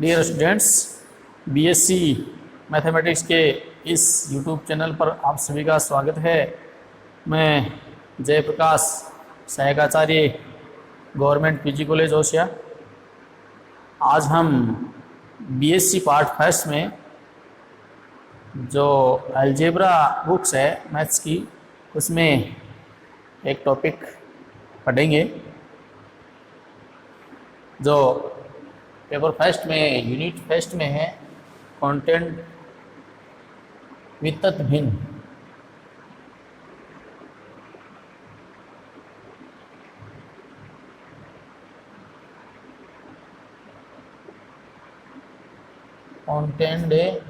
Dear students, BSc mathematics के इस YouTube channel पर आप सभी का स्वागत है। मैं जयप्रकाश, सहायकाचार्य, गवर्नमेंट पीजी कॉलेज होशिया। आज हम बीएससी पार्ट फर्स्ट में जो अलजेब्रा बुक्स है मैथ्स की, उसमें एक टॉपिक पढ़ेंगे जो पेपर फर्स्ट में यूनिट फर्स्ट में है, कंटेंट वितत भिन्न। Content a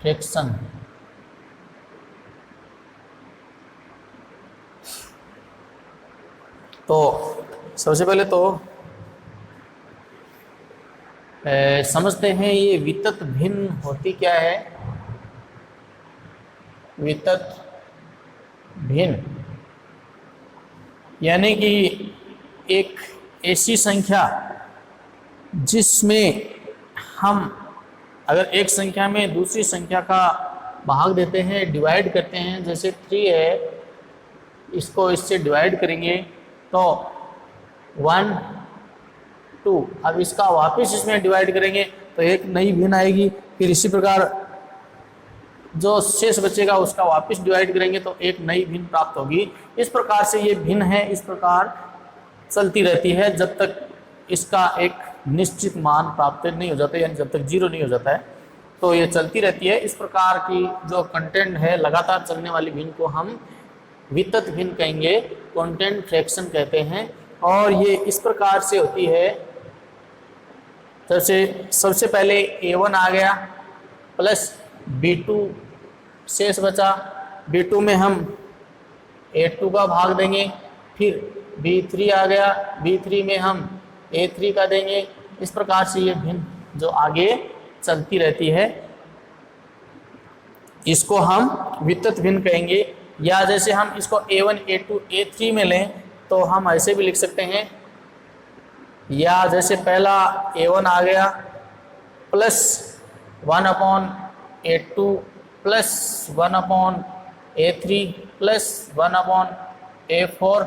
fraction. तो सबसे पहले तो समझते हैं ये वितत भिन्न होती क्या है। वितत भिन्न यानी कि एक ऐसी संख्या जिसमें हम अगर एक संख्या में दूसरी संख्या का भाग देते हैं, डिवाइड करते हैं, जैसे 3 है, इसको इससे डिवाइड करेंगे तो 1 2, अब इसका वापस इसमें डिवाइड करेंगे तो एक नई भिन्न आएगी। फिर इसी प्रकार जो शेष बचेगा उसका वापस डिवाइड करेंगे तो एक नई भिन्न प्राप्त होगी। इस प्रकार से ये भिन्न है, इस प्रकार चलती रहती है जब तक इसका एक निश्चित मान प्राप्त नहीं हो जाता, यानी जब तक 0 नहीं हो जाता है तो ये चलती रहती है। इस प्रकार की जो कंटेंट है, लगातार चलने वाली भिन्न को हम वितत भिन्न कहेंगे, कंटेंट फ्रैक्शन कहते हैं। और ये इस प्रकार से होती है, सबसे पहले a1 आ गया प्लस b2 शेष बचा, b2 में हम a2 का भाग देंगे, फिर b3 आ गया, b3 में हम a3 का देंगे। इस प्रकार से ये भिन्न जो आगे चलती रहती है इसको हम वितत भिन्न कहेंगे। या जैसे हम इसको a1 a2 a3 में लें तो हम ऐसे भी लिख सकते हैं, या जैसे पहला a1 आ गया plus 1/a2 plus 1/a3 plus 1/a4।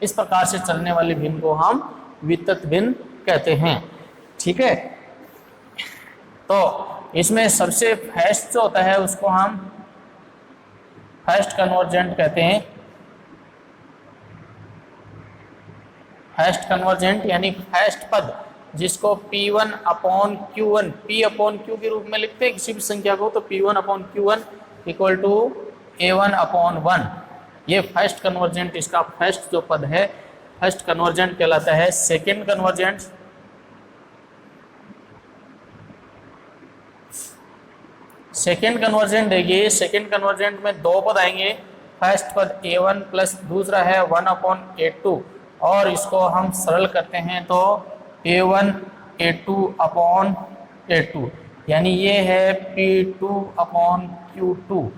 इस प्रकार से चलने वाली भिन्न को हम वितत भिन्न कहते हैं। ठीक है, तो इसमें सबसे फर्स्ट जो होता है उसको हम फर्स्ट कन्वर्जेंट कहते हैं। फर्स्ट कन्वर्जेंट यानी फर्स्ट पद, जिसको P1/Q1 P/Q के रूप में लिखते हैं किसी भी संख्या को, तो P1/Q1 इक्वल टू A1/1। ये फर्स्ट कन्वर्जेंट, इसका फर्स्ट जो पद है फर्स्ट कन्वर्जेंट कहलाता है। सेकेंड कन्वर्जेंट, सेकेंड कन्वर्जेंट देखिए, सेकेंड कन्वर्जेंट में दो पद आएंगे। फर्स्ट पद A1 प्लस दूसरा है 1/A2, और इसको हम सरल करते हैं तो A1 A2/A2, यानी ये है P2/Q2।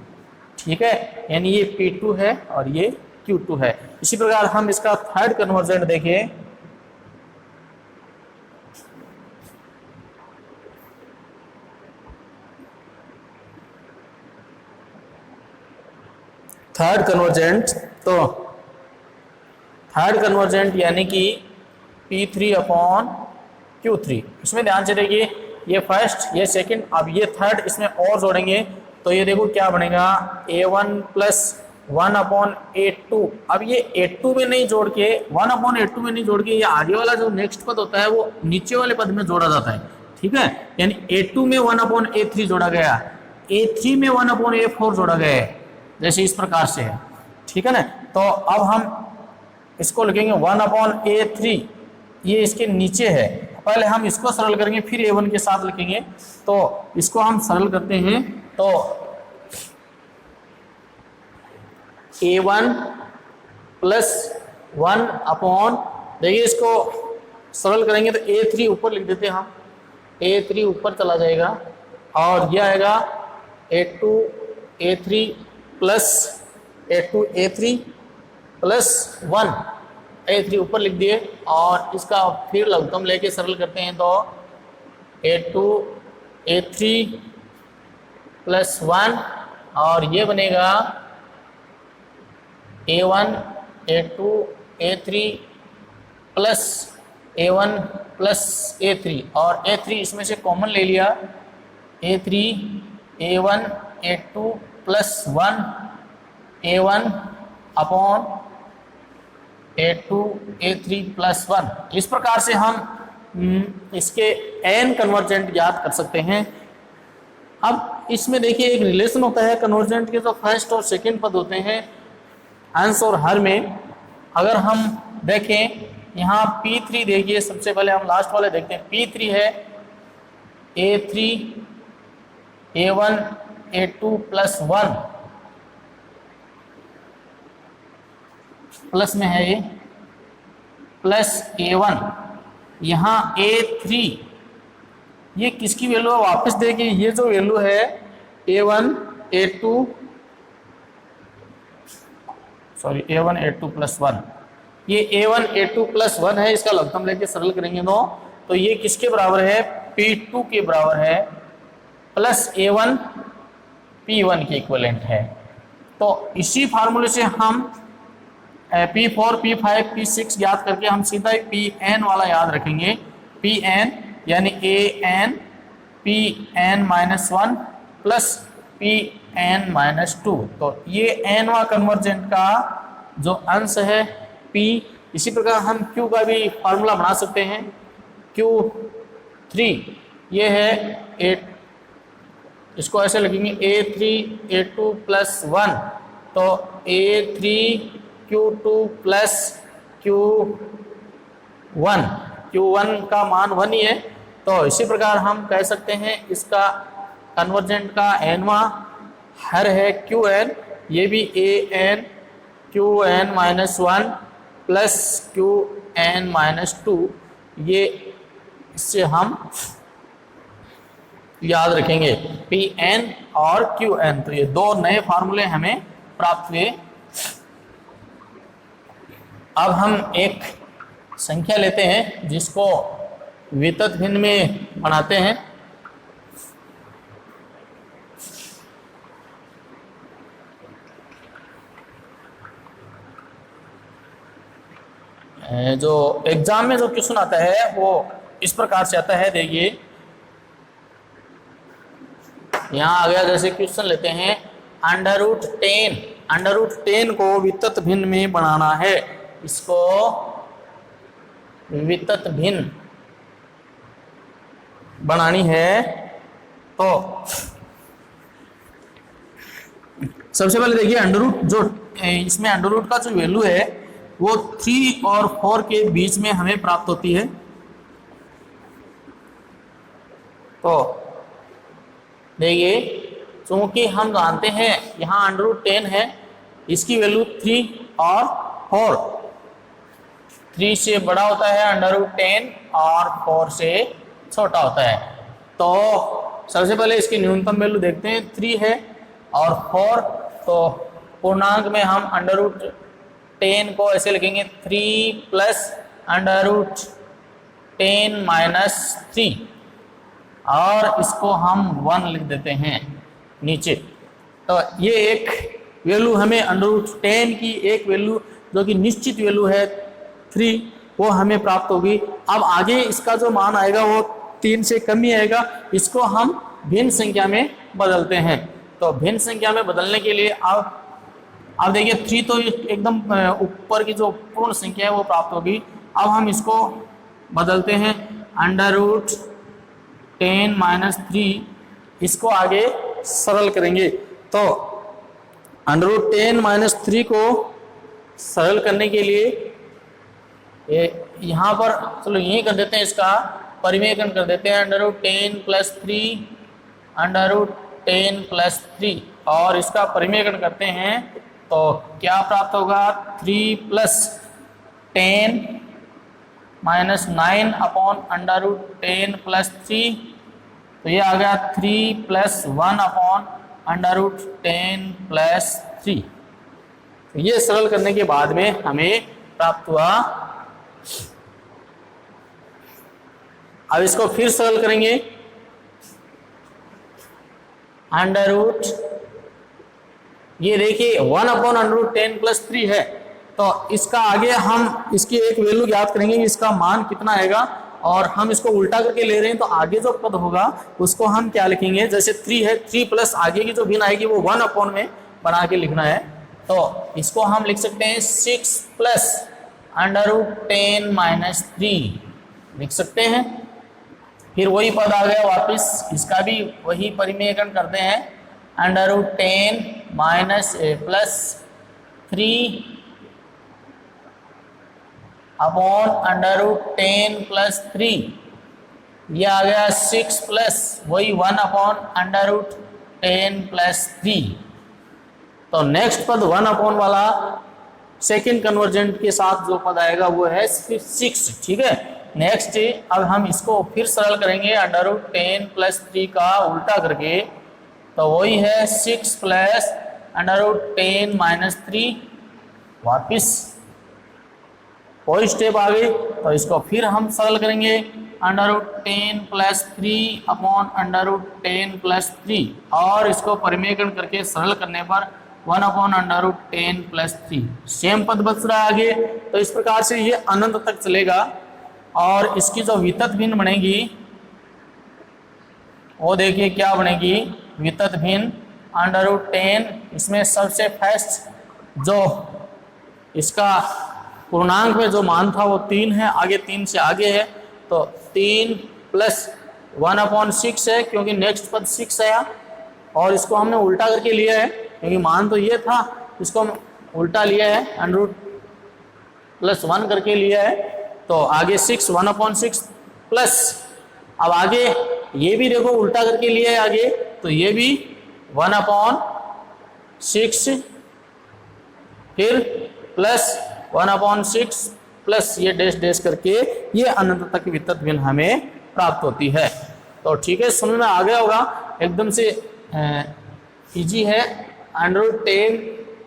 ठीक है, यानी ये P2 है और ये Q2 है। इसी प्रकार हम इसका थर्ड कन्वर्जेंट देखिए, थर्ड कन्वर्जेंट, तो थर्ड कन्वर्जेंट यानी कि P3/Q3। इसमें ध्यान से देखिए, ये फर्स्ट, ये सेकंड, अब ये थर्ड, इसमें और जोड़ेंगे तो ये देखो क्या बनेगा, A1 प्लस 1/A2। अब ये A2 में नहीं जोड़ के, 1/A2 में नहीं जोड़ के, ये आगे वाला जो नेक्स्ट पद होता है वो नीचे वाले पद में जोड़ा जाता है। ठीक है, यानी A2 में 1/A3 जोड़ा गया, A3 में 1/A4 जोड़ा गया है, जैसे इस प्रकार से है। ठीक है ना, तो अब हम इसको लिखेंगे 1/A3, ये इसके नीचे है। पहले हम इसको सरल करेंगे फिर A1 के साथ लिखेंगे, तो इसको हम सरल करते हैं तो A1 प्लस 1/, देखिए इसको सरल करेंगे तो A3 ऊपर लिख देते हैं हम, A3 ऊपर चला जाएगा और यह आएगा A2A3 plus A2A3 plus 1, A3 ऊपर लिख दिए, और इसका फिर लघुत्तम लेके सरल करते हैं तो A2 A3 प्लस 1 और ये बनेगा A1 A2 A3 plus A1 plus A3 और A3 इसमें से कॉमन ले लिया, A3 A1 A2 plus 1 A1 upon A2 A3 plus 1। इस प्रकार से हम इसके n कन्वर्जेंट ज्ञात कर सकते हैं। अब इसमें देखिए एक रिलेशन होता है कन्वर्जेंट के, जो फर्स्ट और सेकंड पद होते हैं अंश और हर में। अगर हम देखें यहाँ P3 देखिए, सबसे पहले हम लास्ट वाले देखते हैं। P3 है A3 A1 A2 plus 1 plus में है ये प्लस A1, यहाँ A3 ये किसकी वैल्यू है वापस देखिए, ये जो वैल्यू है A1 A2 प्लस 1, ये A1 A2 प्लस 1 है, इसका लघुत्तम लेके सरल करेंगे तो ये किसके बराबर है, P2 के बराबर है, प्लस A1 P1 के इक्विवेलेंट है। तो इसी फार्मूले से हम P4 P5 P6 ज्ञात करके हम सीधा Pn वाला याद रखेंगे। Pn यानी an Pn minus 1 plus Pn minus 2। तो ये nवा कन्वर्जेंट का जो अंश है P। इसी प्रकार हम Q का भी फार्मूला बना सकते हैं। Q3 ये है 8, इसको ऐसे लिखेंगे A3 A2 प्लस 1, तो A3 Q2 प्लस Q1 का मान 1 ही है। तो इसी प्रकार हम कह सकते हैं इसका कन्वर्जेंट का nवा हर है Qn, ये भी an Qn minus 1 plus Qn minus 2, ये इससे हम याद रखेंगे Pn और Qn। तो ये दो नए फार्मूले हमें प्राप्त हुए। अब हम एक संख्या लेते हैं जिसको वितत भिन्न में बनाते हैं। जो एग्जाम में जो क्वेश्चन आता है वो इस प्रकार से आता है, देखिए यहाँ आ गया। जैसे क्वेश्चन लेते हैं अंडर रूट 10 को वितत भिन्न में बनाना है, इसको वितत भिन्न बनानी है। तो सबसे पहले देखिए अंडर रूट, जो इसमें अंडर रूट का जो वैल्यू है वो 3 और 4 के बीच में हमें प्राप्त होती है। तो देखिए क्योंकि हम जानते हैं यहाँ अंडर रूट 10 है, इसकी वैल्यू 3 और 4, 3 से बड़ा होता है अंडर रूट 10 और 4 से छोटा होता है। तो सबसे पहले इसकी न्यूनतम वैल्यू देखते हैं, 3 है और 4। तो पूर्णांक में हम अंडर रूट 10 को ऐसे लिखेंगे 3 प्लस अंडर रूट 10 माइनस 3 और इसको हम 1 लिख देते हैं नीचे। तो ये एक वैल्यू हमें अंडर रूट 10 की एक वैल्यू जो कि निश्चित वैल्यू है 3, वो हमें प्राप्त होगी। अब आगे इसका जो मान आएगा वो 3 से कम ही आएगा, इसको हम भिन्न संख्या में बदलते हैं। तो भिन्न संख्या में बदलने के लिए अब देखिए 3 तो एकदम ऊपर की जो पूर्ण संख्या है वो प्राप्त होगी। अब हम इसको बदलते हैं अंडर रूट 10 माइनस 3, इसको आगे सरल करेंगे। तो अंडर रूट 10 माइनस 3 को सरल करने के लिए यहाँ पर चलो यही कर देते हैं, इसका परिमेयकरण कर देते हैं। Under root 10 plus 3 under root 10 plus 3 और इसका परिमेयकरण करते हैं तो क्या प्राप्त होगा, 3 plus 10 minus 9 upon under root 10 plus 3, तो ये आ गया 3 plus 1 upon under root 10 plus 3। ये सरल करने के बाद में हमें प्राप्त हुआ। अब इसको फिर सरल करेंगे अंडर रूट, ये देखिए 1/√10+3 है। तो इसका आगे हम इसकी एक वैल्यू ज्ञात करेंगे कि इसका मान कितना आएगा, और हम इसको उल्टा करके ले रहे हैं तो आगे जो पद होगा उसको हम क्या लिखेंगे, जैसे 3 है, 3 प्लस आगे की जो भिन्न आएगी वो 1 में बना के लिखना है। तो इसको हम लिख सकते हैं 6 + √10-3 लिख सकते हैं। फिर वही पद आ गया वापस, इसका भी वही परिमेयकरण करते हैं, √10 + 3 अपॉन √10+3, ये आ गया 6 प्लस वही 1/√10+3। तो नेक्स्ट पद 1 वाला सेकंड कन्वर्जेंट के साथ जो पद आएगा वो है 6, ठीक है। नेक्स्ट अब हम इसको फिर सरल करेंगे √10+3 का उल्टा करके, तो वही है 6 + √10-3, वापिस कोई स्टेप आ गई। तो इसको फिर हम सरल करेंगे √10+3 अपॉन √10+3, और इसको परिमेयकरण करके सरल करने पर 1/√10+3 सेम पद बच रहा है आगे। तो इस प्रकार से ये अनंत तक चलेगा। और इसकी जो वितत भिन्न बनेगी वो देखिए क्या बनेगी, वितत भिन्न √10, इसमें सबसे फर्स्ट जो इसका पूर्णांक में जो मान था वो 3 है, आगे 3 से आगे है, तो 3 + 1/6 है क्योंकि नेक्स्ट पद 6 आया, और इसको हमने उल्टा करके लिया है क्योंकि मान तो ये था, इसको हम उल्टा लिया है, √+1 करके लिया है। तो आगे 6 1/6 प्लस, अब आगे ये भी देखो उल्टा करके लिया है आगे, तो ये भी 1/6 फिर प्लस 1/6 प्लस ये डैश डैश करके ये अनंत तक वितत भिन्न हमें प्राप्त होती है। तो ठीक है, समझ में आ गया होगा, एकदम से इजी है। √10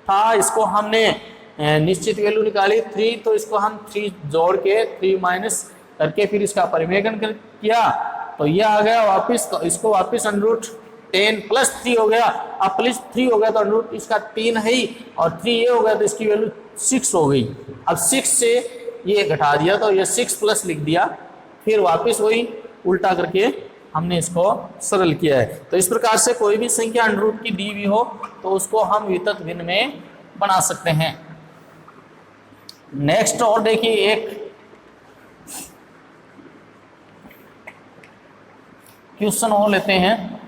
था, इसको हमने निश्चित वैल्यू निकाली 3, तो इसको हम 3 जोड़ के 3 माइनस करके फिर इसका परिमेयकरण किया, तो ये आ गया वापस। तो इसको वापस √10+3 हो गया, अब +3 हो गया तो √ इसका 3 है ही, और 3 ये हो गया तो इसकी वैल्यू 6 हो गई। अब 6 से ये घटा दिया तो ये 6+ लिख दिया, फिर वापस वही उल्टा करके हमने इसको सरल किया है। तो इस प्रकार से कोई भी संख्या √ की दी हुई हो तो उसको हम वितत भिन्न में बना सकते हैं। नेक्स्ट और देखिए एक क्वेश्चन और लेते हैं।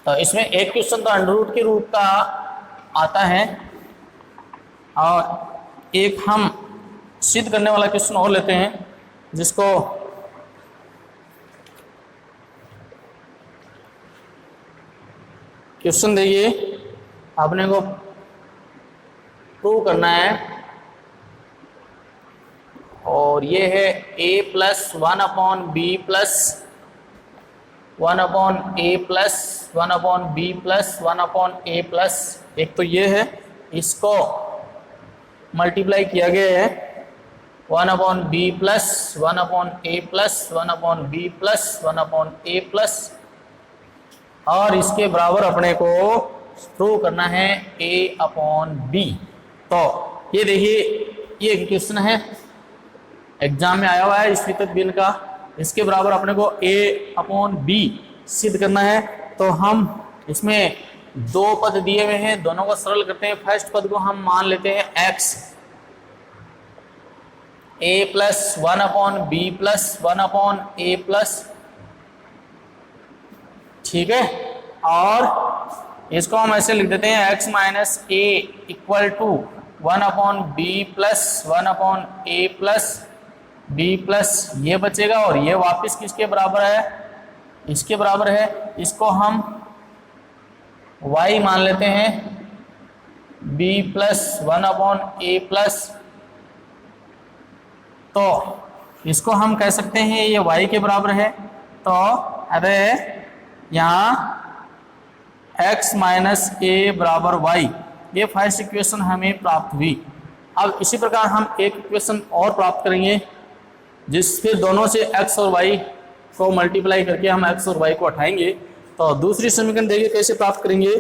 तो इसमें एक क्वेश्चन तो √ के रूप का आता है, और एक हम सिद्ध करने वाला क्वेश्चन और लेते हैं, जिसको क्वेश्चन देखिए आपने को प्रूव करना है, और ये है a + 1/b + 1/a + 1/b + 1/a + एक तो ये है, इसको मल्टीप्लाई किया गया है 1/b + 1/a + 1/b + 1/a +, और इसके बराबर अपने को प्रूव करना है a/b। तो ये देखिए ये क्वेश्चन है, एग्जाम में आया हुआ है इस वितत भिन्न का, इसके बराबर अपने को a/b सिद्ध करना है। तो हम इसमें 2 पद दिए हुए हैं, दोनों को सरल करते हैं। फर्स्ट पद को हम मान लेते हैं x, a + 1/b + 1/a +, ठीक है। और इसको हम ऐसे लिख देते हैं x - a = 1/b + 1/a + b+, ये बचेगा, और ये वापस किसके बराबर है, इसके बराबर है। इसको हम y मान लेते हैं b + 1/a +, तो इसको हम कह सकते हैं ये y के बराबर है। तो अरे यहाँ x - a = y, ये फर्स्ट इक्वेशन हमें प्राप्त हुई। अब इसी प्रकार हम एक इक्वेशन और प्राप्त करेंगे, जिस फिर दोनों से x और y को मल्टीप्लाई करके हम x और y को हटाएंगे। तो दूसरी समीकरण देखिए कैसे प्राप्त करेंगे।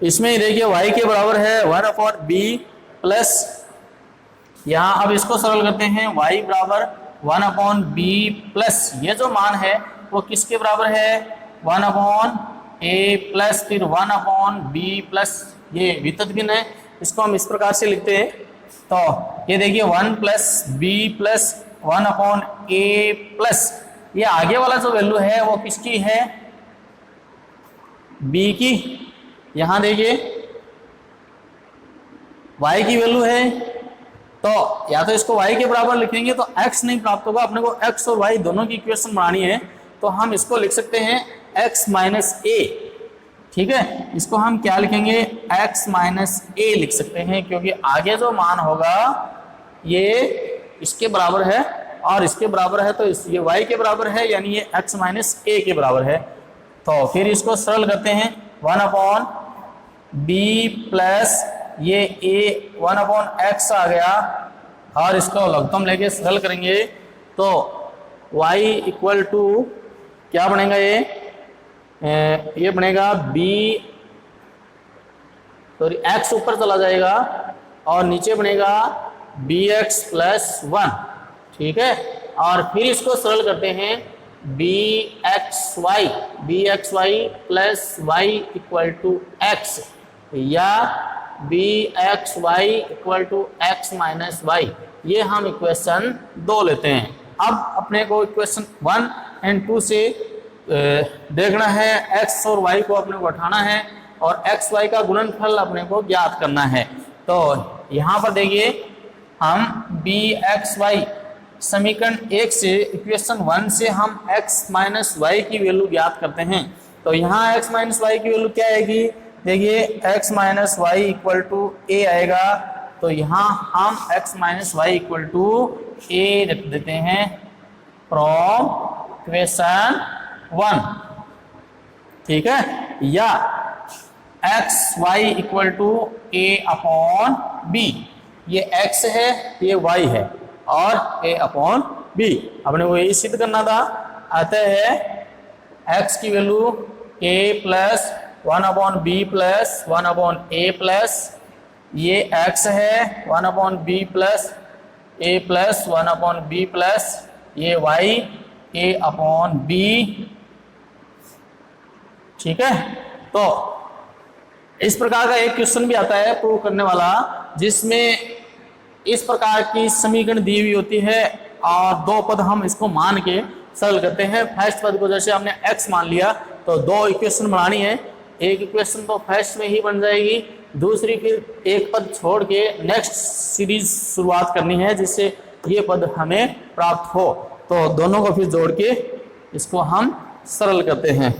इसमें देखिए y के बराबर है 1/b प्लस, यहाँ अब इसको सरल करते हैं, y बराबर 1/b प्लस, ये जो मान है वो किसके बराबर है, 1/a प्लस फिर 1/b प्लस, ये वितत भिन्न है, इसको हम इस प्रकार से लिखते हैं। तो ये देखिए 1 plus b plus 1/a plus, ये आगे वाला जो वैल्यू है वो किसकी है, b की। यहाँ देखिए y की वैल्यू है, तो या तो इसको y के बराबर लिखेंगे तो x नहीं प्राप्त होगा, अपने को x और y दोनों की इक्वेशन बनानी है। तो हम इसको लिख सकते हैं x माइनस a, ठीक है, इसको हम क्या लिखेंगे, x माइनस a लिख सकते हैं, क्योंकि आगे जो मान होगा ये इसके बराबर है और इसके बराबर है, तो ये y के बराबर है, यानी ये x माइनस a के बराबर है। तो फिर इसको सरल करते हैं, 1/b प्लस ये a 1/x आ गया, और इसको लघुत्तम लेके सरल करेंगे तो y इक्वल टू क्या बनेगा, ये बनेगा x ऊपर चला जाएगा और नीचे बनेगा bx प्लस 1, ठीक है। और फिर इसको सरल करते हैं, bxy plus y equal to x, या bxy equal to x minus y, ये हम इक्वेशन 2 लेते हैं। अब अपने को इक्वेशन 1 एंड 2 से देखना है, x और y को अपने को उठाना है और x y का गुणनफल अपने को ज्ञात करना है। तो यहाँ पर देखिए हम bxy समीकरण 1 से इक्वेशन 1 से हम x माइनस y की वैल्यू ज्ञात करते हैं। तो यहाँ x माइनस y की वैल्यू क्या आएगी, देखिए x minus y equal to a आएगा, तो यहाँ हम x minus y equal to a रख देते हैं फ्रॉम इक्वेशन 1, ठीक है, या x y equal to a upon b, ये x है ये y है और a अपॉन b, अपने को यही सिद्ध करना था। अतः है x की value a plus 1/b plus 1/a plus, ये x है 1/b plus a plus 1/b plus, ये y a/b, ठीक है। तो इस प्रकार का एक क्वेश्चन भी आता है प्रूव करने वाला, जिसमें इस प्रकार की समीकरण दी हुई होती है और दो पद हम इसको मान के सरल करते हैं। फर्स्ट पद को जैसे हमने x मान लिया तो दो इक्वेशन बनानी है, एक इक्वेशन तो फर्स्ट में ही बन जाएगी, दूसरी फिर एक पद छोड़ के नेक्स्ट सीरीज शुरुआत करनी है जिससे ये पद हमें प्राप्त हो। तो दोनों को फिर जोड़ के इसको हम सरल करते हैं।